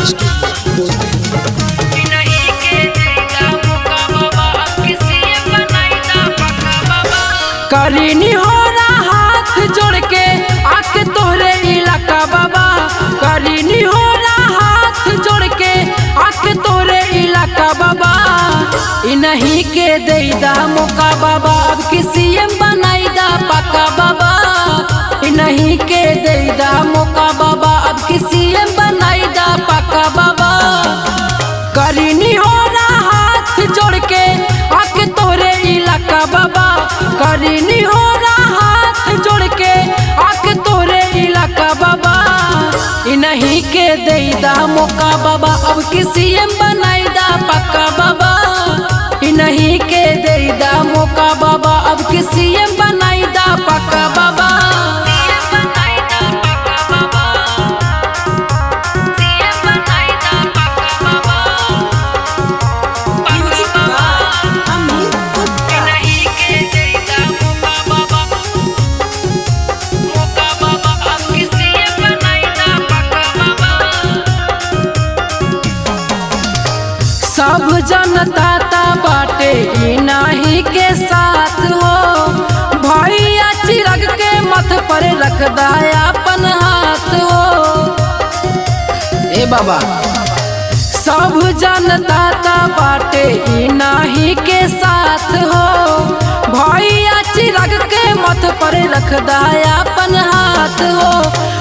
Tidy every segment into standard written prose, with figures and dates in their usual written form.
Studio करीनी हो रहा हाथ जोड़ के आके तोहरे इलाका बाबा, करीनी हो रहा हाथ जोड़ के आके तोहरे इलाका बाबा। इन्हीं के देदा मौका बाबा, अब किसी बनाईदा पक्का बाबा। इन्हीं के देदा मौका बाबा, अब किसी बनाईदा पक्का बाबा। करीनी हो रहा हाथ जोड़ के आके तोहरे इलाका बाबा, करीनी हो रहा हाथ जोड़ के आके तोहरे इलाका बाबा। इन्हीं के देदा मौका बाबा, अब किसी बनाईदा पक्का बाबा। इन्हीं के देदा मौका बाबा, अब किसी बनाईदा पक्का बाबा। सब जनता ता बाटे इन्हीं के साथ हो, भैया चिरग के मथ पर रख दाया अपन हाथ हो। ए बाबा सब जनता ता बाटे इन्हीं के साथ हो, भैया चिरग के मथ पर रख दाया अपन हाथ हो।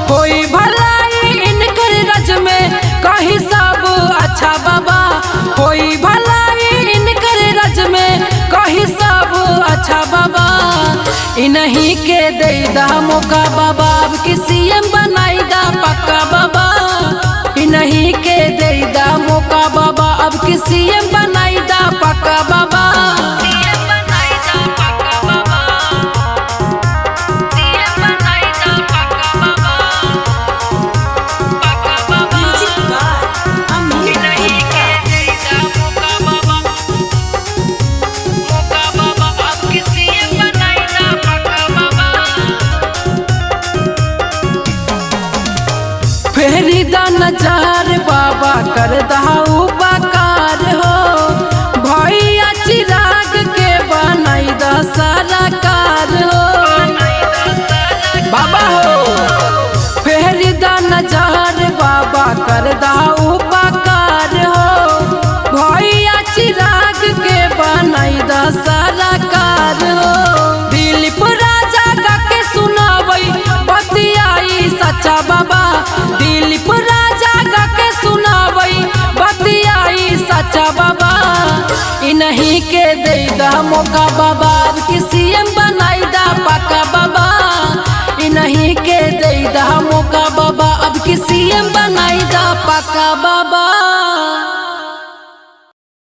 कोई भलाई इनकर रज में कहीं सब अच्छा बाबा, कोई भलाई इनकर रज में कहीं सब अच्छा बाबा। इन्हीं के देदा मौका बाबा, अब किसी बनाईदा पक्का बाबा। इन्हीं के देदा मौका बाबा, अब किसी बनाईदा पक्का बाबा। फेरी दा नजार बाबा, कर दहाऊ बकार हो, भैया चिराग के बनाईदा सारा कार हो बाबा हो। फेरी दा नजार बाबा, कर दहाऊ बकार हो, भैया चिराग के बनाईदा सारा कार हो। दिलीप राजा गा के सुनावई बतियाई सच्चा बाबा, दिलीप राजा गा के सुनावई बतियाई सच्चा बाबा। इन्हीं के देदा मौका बाबा, अब किसी बनाईदा पक्का बाबा। इन्हीं के देदा मौका बाबा, अब किसी बनाईदा पक्का बाबा।